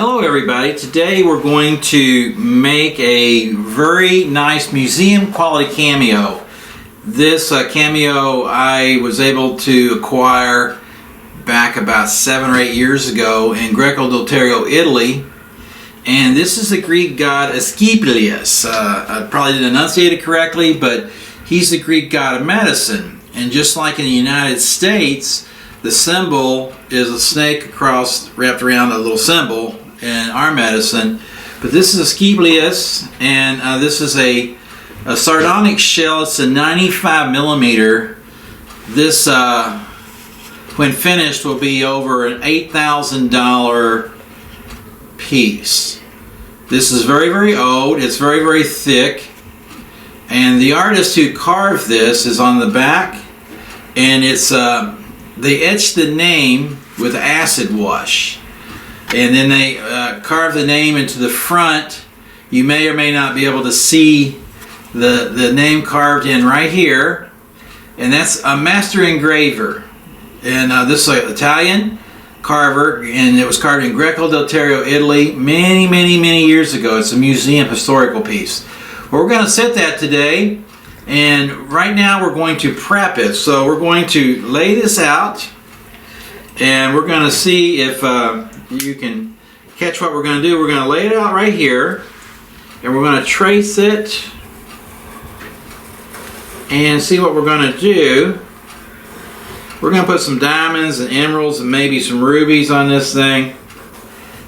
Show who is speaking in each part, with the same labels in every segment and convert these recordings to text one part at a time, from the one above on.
Speaker 1: Hello everybody, today we're going to make a very nice museum quality cameo. This cameo I was able to acquire back about 7 or 8 years ago in Greco del Italy, and this is the Greek god Asclepius. I probably didn't enunciate it correctly, but he's the Greek god of medicine, and just like in the United States, the symbol is a snake wrapped around a little symbol in our medicine. But this is Asclepius, and this is a sardonic shell. It's a 95 millimeter. This, when finished, will be over an $8,000 piece. This is very, very old. It's very, very thick. And the artist who carved this is on the back, and it's they etched the name with acid wash, and then they carved the name into the front. You may or may not be able to see the name carved in right here, and that's a master engraver. And this is an Italian carver, and it was carved in Greco del Italy many years ago. It's a museum historical piece. Well, we're going to set that today, and right now we're going to prep it. So we're going to lay this out, and we're going to see if you can catch what we're going to do. We're going to lay it out right here, and we're going to trace it and see what we're going to do. We're going to put some diamonds and emeralds and maybe some rubies on this thing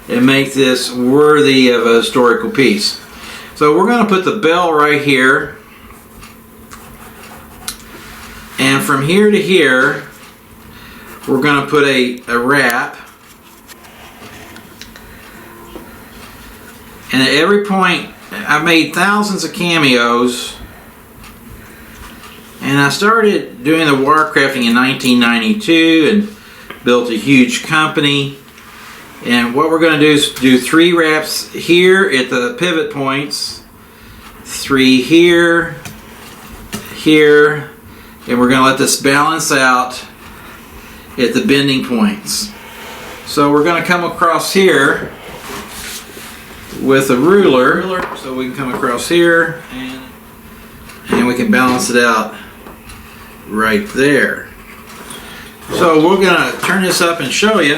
Speaker 1: and make this worthy of a historical piece. So we're going to put the bell right here, and from here to here we're going to put a wrap, and at every point I've made thousands of cameos, and I started doing the wire crafting in 1992 and built a huge company. And what we're going to do is do 3 wraps here at the pivot points, 3 here, here, and we're going to let this balance out at the bending points. So we're going to come across here with a ruler, so we can come across here and we can balance it out right there. So we're going to turn this up and show you.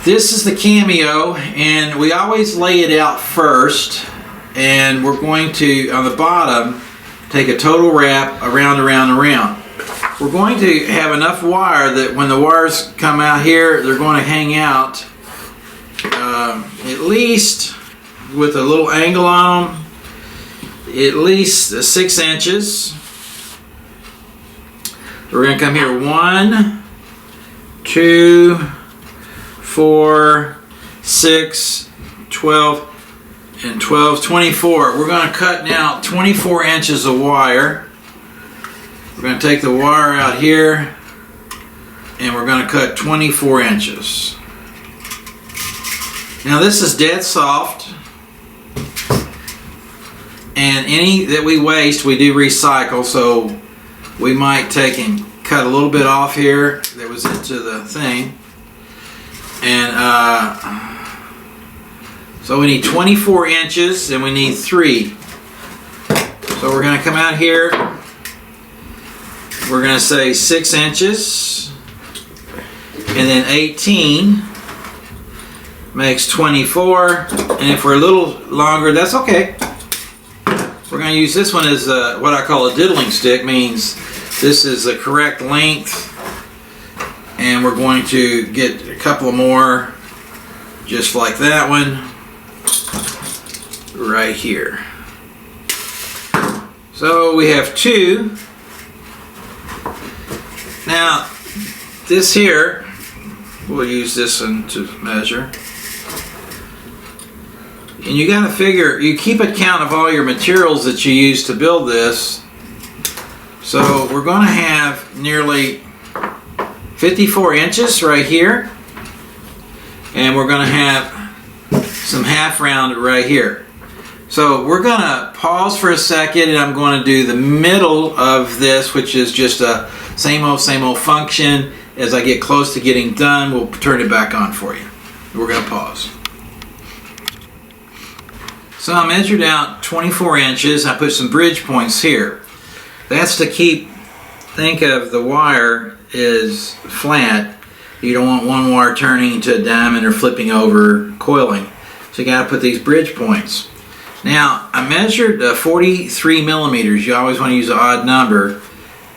Speaker 1: This is the cameo, and we always lay it out first, and we're going to, on the bottom, take a total wrap around. We're going to have enough wire that when the wires come out here, they're going to hang out at least, with a little angle on them, at least 6 inches. We're going to come here 1, 2, 4, 6, 12, and 12, 24. We're going to cut now 24 inches of wire. We're going to take the wire out here, and we're going to cut 24 inches. Now this is dead soft, and any that we waste we do recycle, so we might take and cut a little bit off here that was into the thing. And so we need 24 inches, and we need 3. So we're going to come out here, we're going to say 6 inches, and then 18 makes 24, and if we're a little longer, that's okay. We're going to use this one as what I call a diddling stick, means this is the correct length. And we're going to get a couple more, just like that one, right here. So we have 2. Now, this here, we'll use this one to measure. And you got to figure, you keep a count of all your materials that you use to build this. So we're going to have nearly 54 inches right here, and we're going to have some half round right here. So we're going to pause for a second, and I'm going to do the middle of this, which is just a same old function. As I get close to getting done, we'll turn it back on for you. We're going to pause. So I measured out 24 inches. I put some bridge points here. That's to think of the wire is flat. You don't want one wire turning into a diamond or flipping over, coiling. So you got to put these bridge points. Now I measured 43 millimeters. You always want to use an odd number.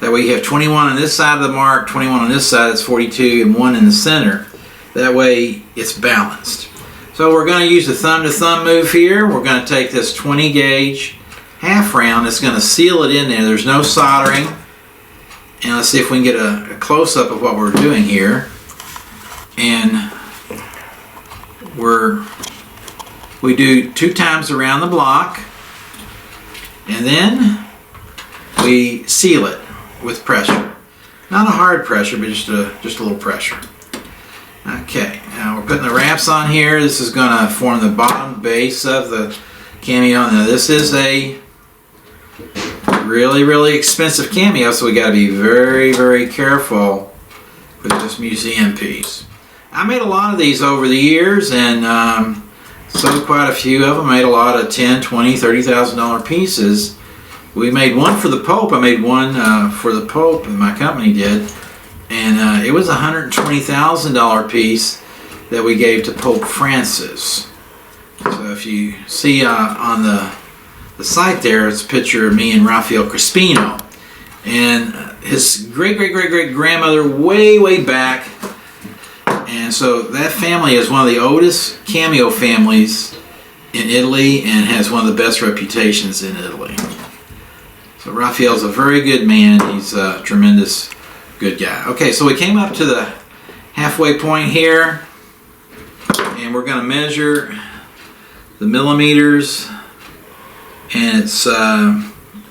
Speaker 1: That way you have 21 on this side of the mark, 21 on this side, that's 42, and 1 in the center. That way it's balanced. So we're going to use the thumb to thumb move here. We're going to take this 20 gauge half round. It's going to seal it in there. There's no soldering. And let's see if we can get a close-up of what we're doing here. And we do 2 times around the block. And then we seal it with pressure. Not a hard pressure, but just a little pressure. Okay, now we're putting the wraps on here. This is going to form the bottom base of the Cameo. Now this is a really, really expensive Cameo, so we got to be very, very careful with this museum piece. I made a lot of these over the years and sold quite a few of them. Made a lot of $10,000, $20,000, $30,000 pieces. We made one for the Pope. I made one for the Pope, and my company did. And it was a $120,000 piece that we gave to Pope Francis. So if you see on the site there, it's a picture of me and Raphael Crispino. And his great-great-great-great-grandmother way, way back. And so that family is one of the oldest Cameo families in Italy and has one of the best reputations in Italy. So Raphael's a very good man. He's a tremendous good guy. Okay, so we came up to the halfway point here, and we're going to measure the millimeters, and it's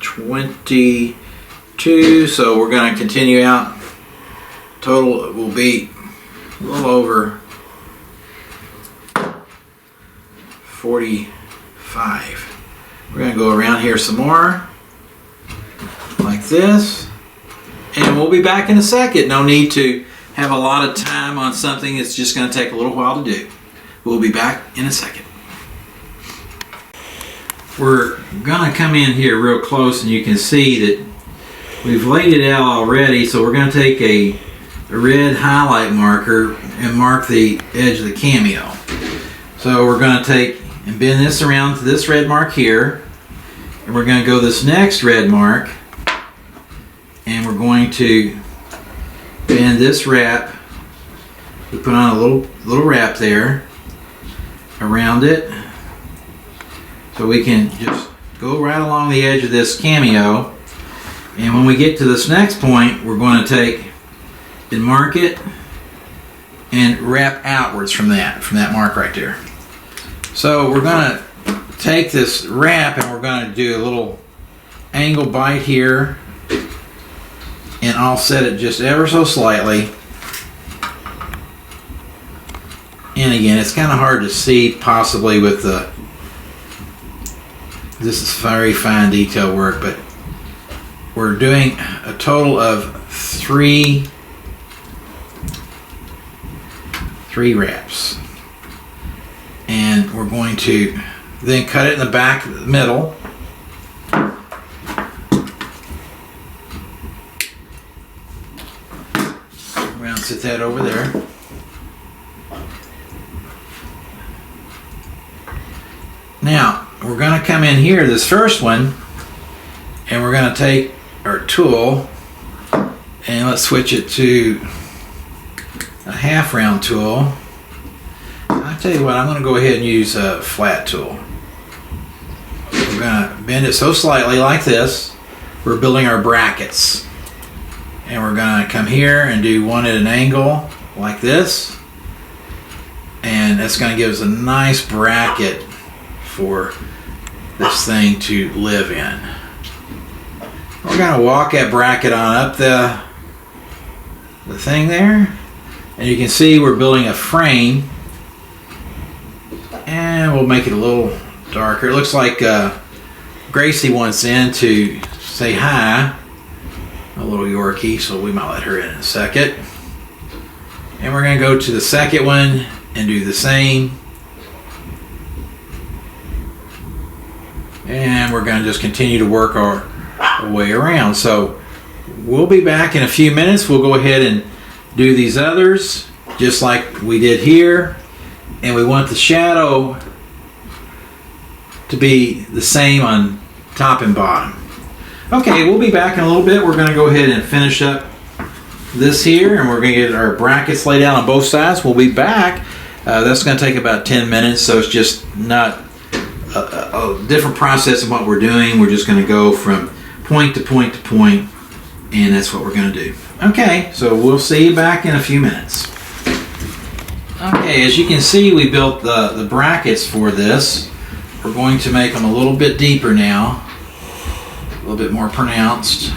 Speaker 1: 22, so we're going to continue out. Total will be a little over 45. We're going to go around here some more, like this. And we'll be back in a second. No need to have a lot of time on something. It's just going to take a little while to do. We'll be back in a second. We're going to come in here real close, and you can see that we've laid it out already. So we're going to take a red highlight marker and mark the edge of the Cameo. So we're going to take and bend this around to this red mark here. And we're going to go this next red mark. And we're going to bend this wrap. We put on a little wrap there around it, so we can just go right along the edge of this Cameo. And when we get to this next point, we're going to take and mark it and wrap outwards from that mark right there. So we're going to take this wrap and we're going to do a little angle bite here. And offset it just ever so slightly. And again, it's kind of hard to see possibly with this is very fine detail work, but we're doing a total of three wraps. And we're going to then cut it in the back, the middle. Sit that over there. Now we're going to come in here, this first one, and we're going to take our tool and let's switch it to a half round tool. I'll tell you what, I'm going to go ahead and use a flat tool. We're going to bend it so slightly like this. We're building our brackets. And we're going to come here and do one at an angle like this. And that's going to give us a nice bracket for this thing to live in. We're going to walk that bracket on up the thing there. And you can see we're building a frame. And we'll make it a little darker. It looks like Gracie wants in to say hi. A little Yorkie, so we might let her in a second. And we're going to go to the second one and do the same. And we're going to just continue to work our way around. So we'll be back in a few minutes. We'll go ahead and do these others just like we did here. And we want the shadow to be the same on top and bottom. Okay, we'll be back in a little bit. We're going to go ahead and finish up this here, and we're going to get our brackets laid out on both sides. We'll be back. That's going to take about 10 minutes, so it's just not a different process of what we're doing. We're just going to go from point to point to point, and that's what we're going to do. Okay, so we'll see you back in a few minutes. Okay, as you can see, we built the brackets for this. We're going to make them a little bit deeper now, a little bit more pronounced.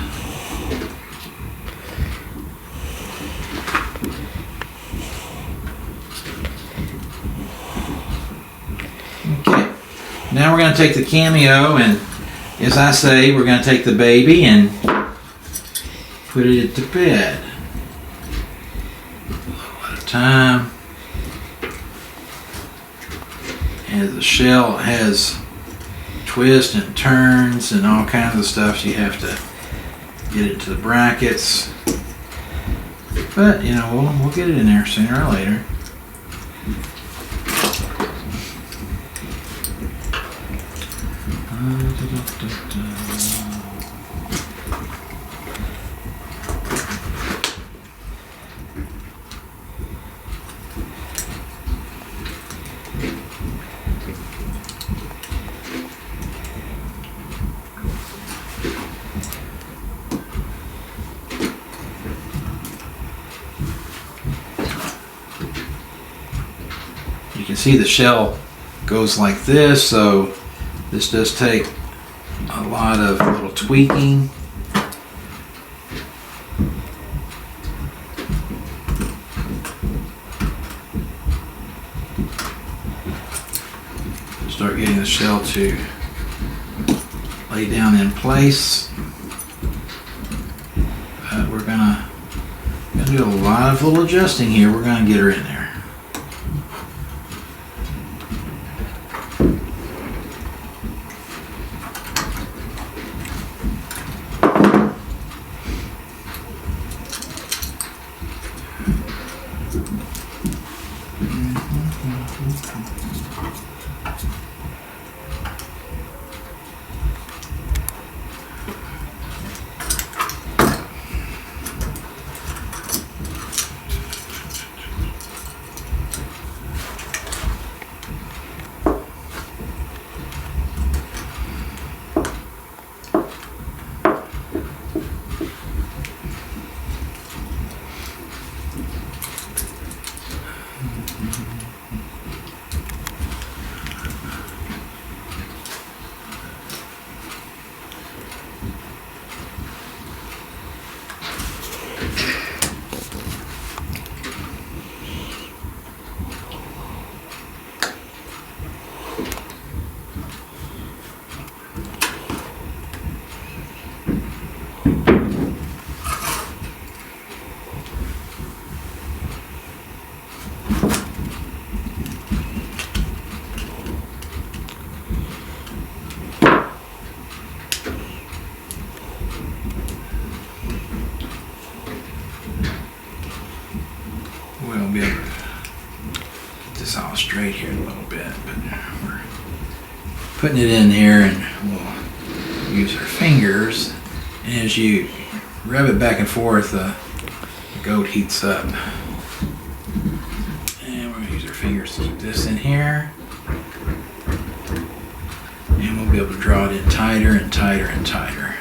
Speaker 1: Okay, now we're going to take the Cameo, and as I say, we're going to take the baby and put it to bed. A little at a time. And the shell has twists and turns and all kinds of stuff, so you have to get it into the brackets. But, you know, we'll get it in there sooner or later. You can see the shell goes like this, so this does take a lot of little tweaking. Start getting the shell to lay down in place. But we're gonna do a lot of little adjusting here. We're gonna get her in there. We'll be able to get this all straight here in a little bit, but we're putting it in here, and we'll use our fingers, and as you rub it back and forth, the goat heats up. And we're going to use our fingers to put this in here, and we'll be able to draw it in tighter and tighter and tighter.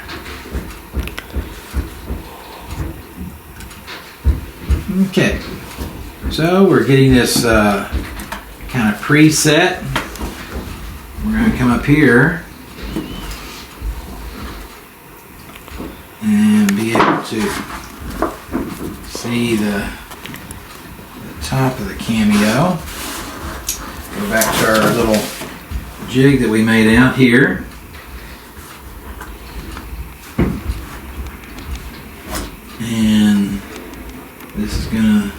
Speaker 1: Okay. So we're getting this kind of preset. We're going to come up here and be able to see the top of the Cameo. Go back to our little jig that we made out here. And this is going to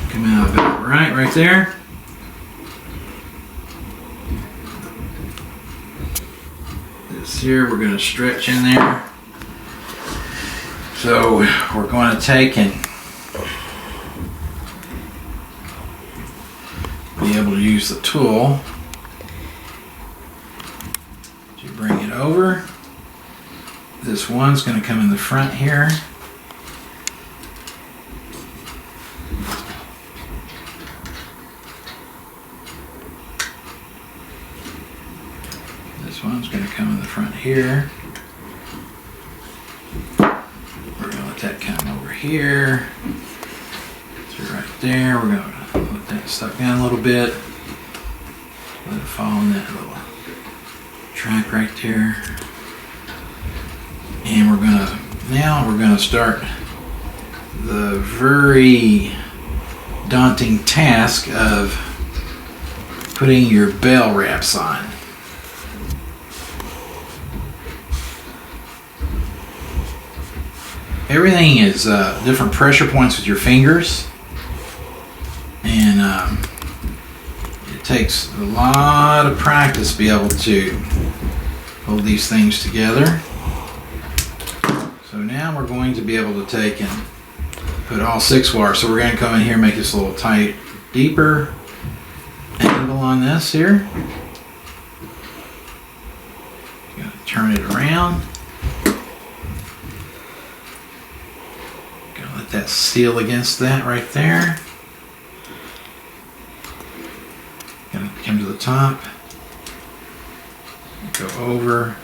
Speaker 1: come out about right there. Here we're going to stretch in there. So we're going to take and be able to use the tool to bring it over. This one's going to come in the front here. This one's going to come in the front here. We're going to let that come over here. So right there, we're going to let that stuck down a little bit. Let it fall in that little track right there. And now we're going to start the very daunting task of putting your bell wraps on. Everything is different pressure points with your fingers, and it takes a lot of practice to be able to hold these things together. So now we're going to be able to take and put all 6 wires. So we're going to come in here and make this a little tight, deeper angle on this here. Going to turn it around. Going to let that seal against that right there. Going to come to the top. Go over.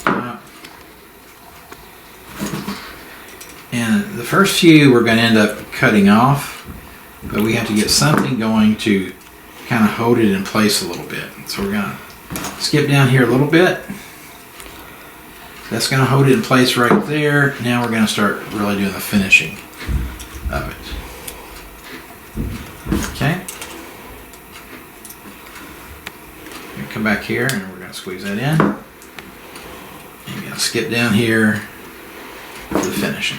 Speaker 1: Top. And the first few we're going to end up cutting off, but we have to get something going to kind of hold it in place a little bit. So we're going to skip down here a little bit. That's going to hold it in place right there. Now we're going to start really doing the finishing of it. Okay. Come back here and we're going to squeeze that in. And you're going to skip down here to the finishing.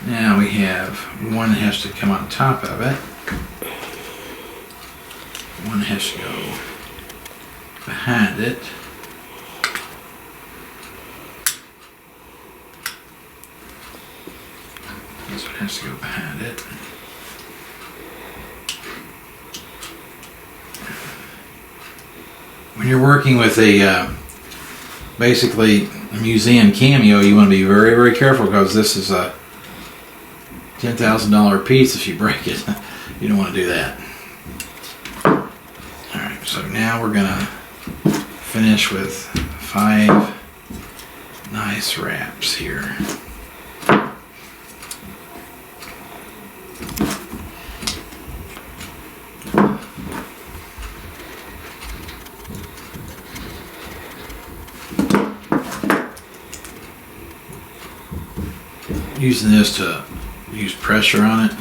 Speaker 1: Now we have one that has to come on top of it. One has to go behind it. This one has to go behind it. When you're working with a basically a museum Cameo, you want to be very, very careful because this is a $10,000 piece. If you break it, you don't want to do that. Alright, so now we're going to finish with 5 nice wraps here. Using this to use pressure on it.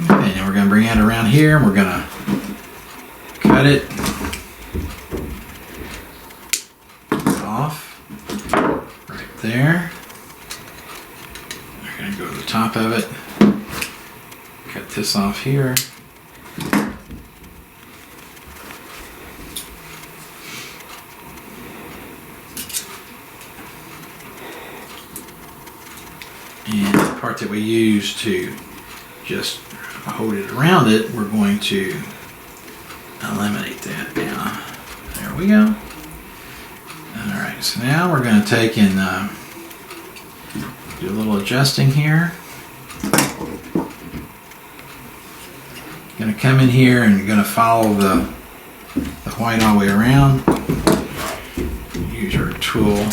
Speaker 1: Okay, now we're going to bring it around here and we're going to cut it off right there. We're going to go to the top of it, cut this off here. And the part that we use to just hold it around it, we're going to eliminate that now. There we go. Alright, so now we're going to take and do a little adjusting here. Going to come in here and going to follow the white all the way around. Use our tool.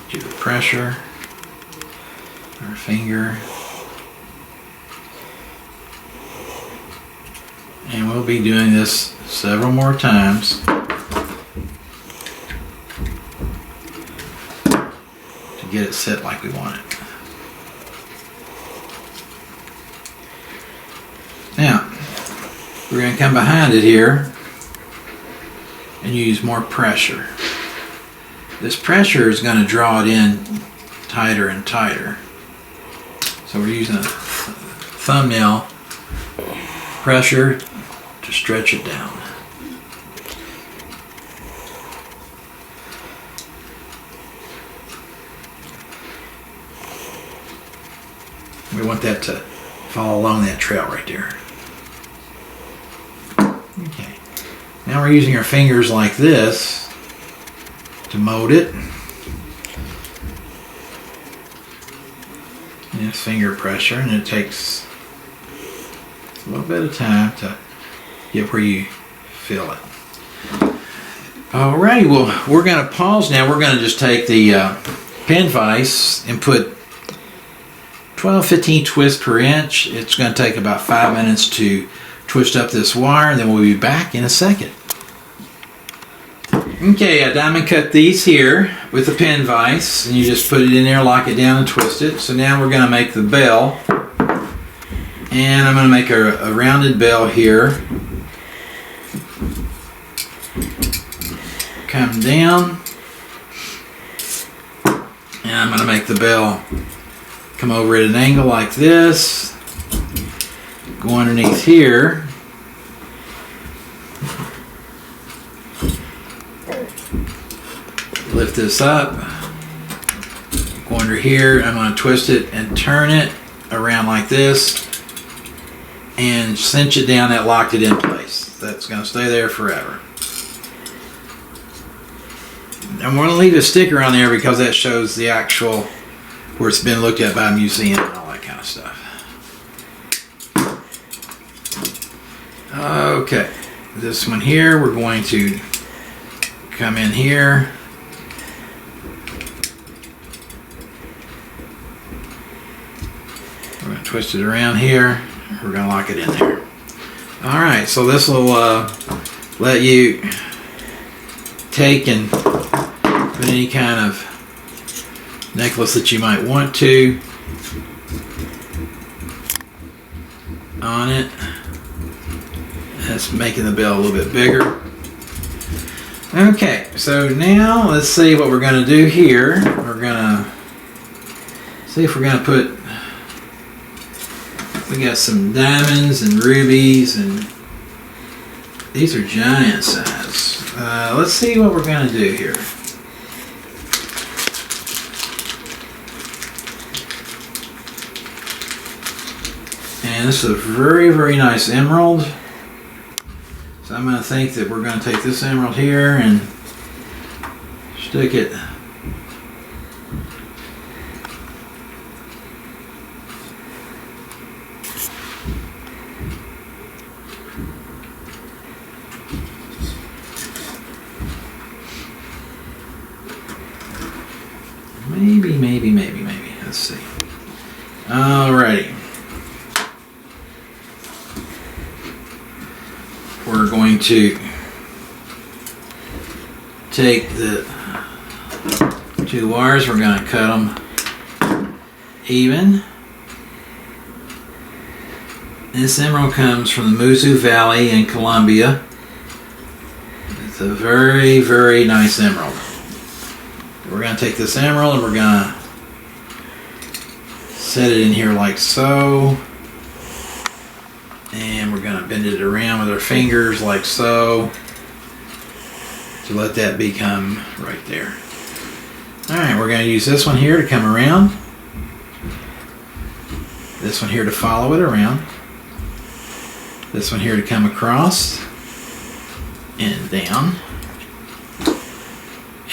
Speaker 1: Do the pressure, our finger, and we'll be doing this several more times to get it set like we want it. Now, we're going to come behind it here use more pressure. This pressure is going to draw it in tighter and tighter. So we're using a thumbnail pressure to stretch it down. We want that to follow along that trail right there. Okay. Now we're using our fingers like this to mold it. And it's finger pressure, and it takes a little bit of time to get where you feel it. Alrighty, well, we're going to pause now. We're going to just take the pen vise and put 12-15 twists per inch. It's going to take about 5 minutes to twist up this wire, and then we'll be back in a second. Okay, I diamond cut these here with the pen vise, and you just put it in there, lock it down, and twist it. So now we're going to make the bell, and I'm going to make a rounded bell here. Come down, and I'm going to make the bell come over at an angle like this, go underneath here, lift this up, go under here. I'm going to twist it and turn it around like this and cinch it down. That locked it in place. That's going to stay there forever. I'm going to leave a sticker on there because that shows the actual where it's been looked at by a museum and all that kind of stuff. Okay, this one here, we're going to come in here. We're going to twist it around here. We're going to lock it in there. Alright, so this will let you take and put any kind of necklace that you might want to on it. That's making the bell a little bit bigger. Okay, so now let's see what we're going to do here. We're going to see if we're going to put, we got some diamonds and rubies, and these are giant size. Let's see what we're going to do here. And this is a very, very nice emerald. So I'm going to think that we're going to take this emerald here and stick it maybe. Let's see. Alrighty. We're going to take the two wires, we're going to cut them even. This emerald comes from the Muzu Valley in Colombia. It's a very, very nice emerald. We're going to take this emerald and we're going to set it in here like so. And we're going to bend it around with our fingers like so to let that become right there. Alright, we're going to use this one here to come around. This one here to follow it around. This one here to come across and down.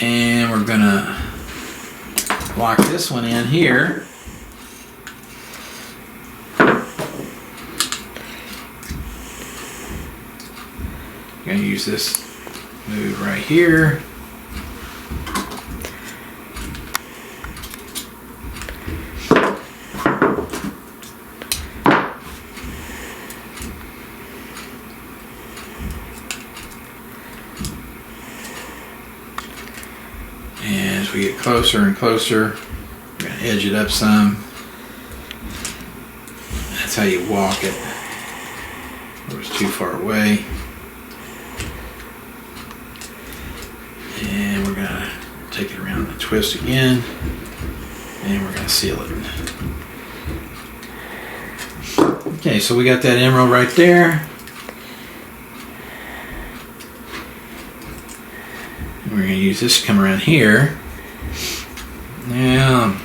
Speaker 1: And we're going to lock this one in here. Going to use this move right here. And as we get closer and closer, we're going to edge it up some. That's how you walk it. It was too far away. And we're gonna take it around and twist again, and we're gonna seal it. Okay, so we got that emerald right there. We're gonna use this to come around here. Now,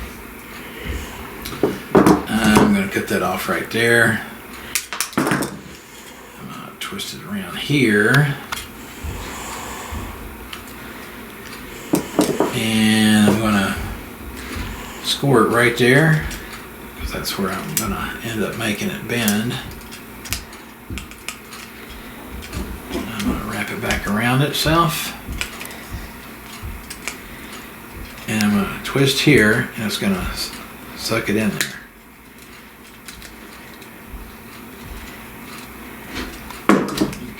Speaker 1: I'm gonna cut that off right there. I'm gonna twist it around here. And I'm gonna score it right there, because that's where I'm gonna end up making it bend. I'm gonna wrap it back around itself. And I'm gonna twist here, and it's gonna suck it in there.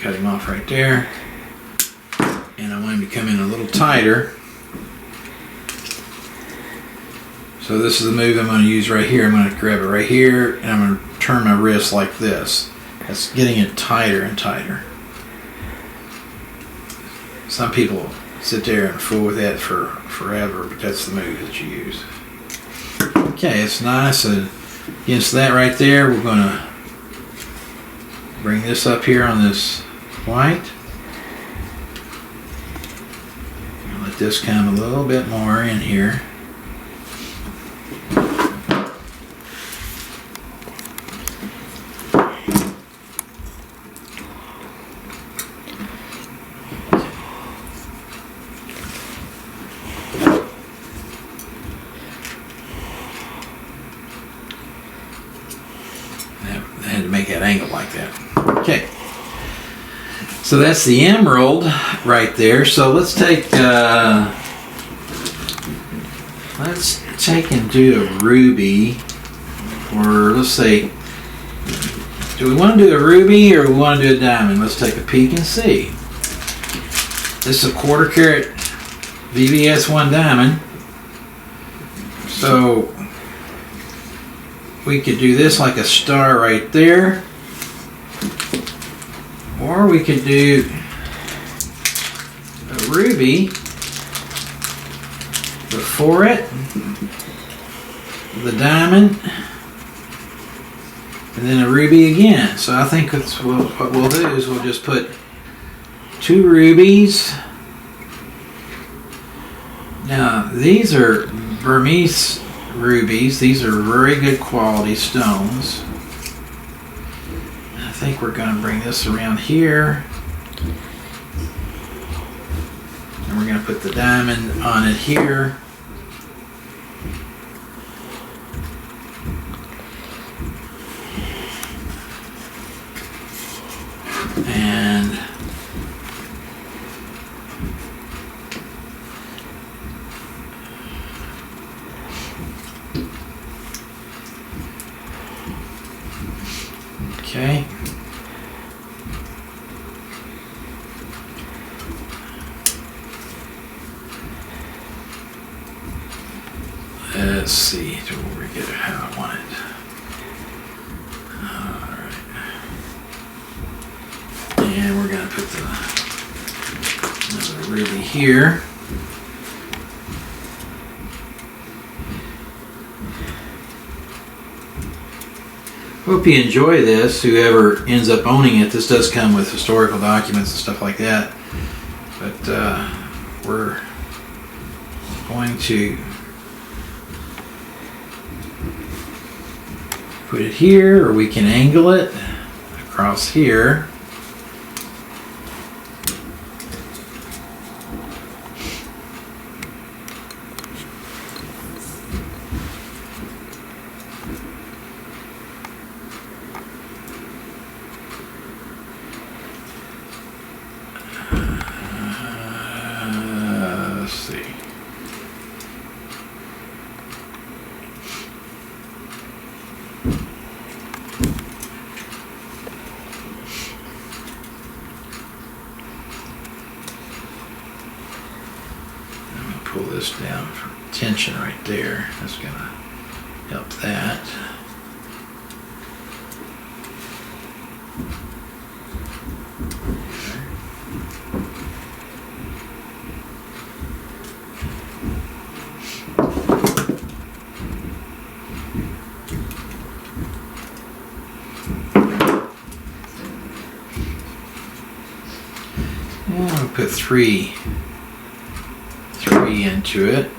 Speaker 1: Cut him off right there. And I want him to come in a little tighter. So this is the move I'm going to use right here. I'm going to grab it right here, and I'm going to turn my wrist like this. That's getting it tighter and tighter. Some people sit there and fool with that for forever, but that's the move that you use. Okay, it's nice. And against that right there, we're going to bring this up here on this white. Let this come a little bit more in here. I had to make that angle like that. Okay. So that's the emerald right there. So let's take and do a ruby, or let's say, do we want to do a ruby or we want to do a diamond? Let's take a peek and see. This is a 1/4 carat VVS 1 diamond. So we could do this like a star right there, or we could do a ruby before it, the diamond, and then a ruby again. So I think that's what we'll do is we'll just put 2 rubies. Now these are Burmese rubies. These are very good quality stones. I think we're going to bring this around here, and we're going to put the diamond on it here. And okay. Let's see, do we get it how I want it. Alright. And we're going to put another ruby here. Hope you enjoy this, whoever ends up owning it. This does come with historical documents and stuff like that. But we're going to put it here, or we can angle it across here. Let's see. Pull this down for tension right there. That's going to help that. I'm going to put three into it.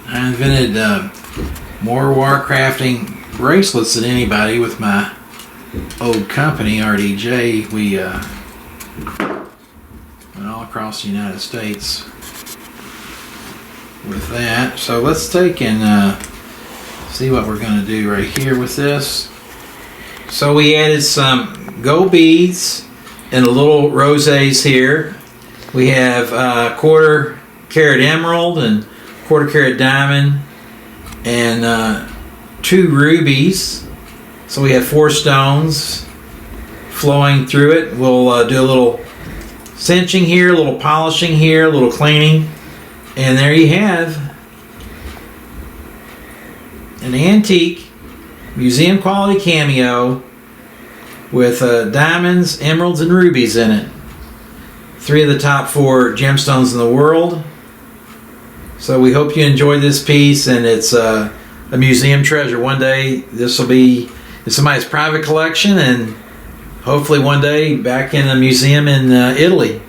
Speaker 1: I invented more warcrafting bracelets than anybody with my old company, RDJ. We went all across the United States with that. So let's take and see what we're going to do right here with this. So we added some gold beads and a little rosés here. We have quarter carat emerald and quarter carat diamond and 2 rubies. So we have 4 stones flowing through it. We'll do a little cinching here, a little polishing here, a little cleaning, and there you have an antique museum quality cameo with diamonds, emeralds, and rubies in it. 3 of the top 4 gemstones in the world. So we hope you enjoyed this piece, and it's a museum treasure. One day this will be in somebody's private collection, and hopefully one day back in a museum in Italy.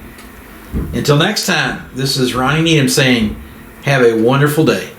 Speaker 1: Until next time, this is Ronnie Needham saying, have a wonderful day.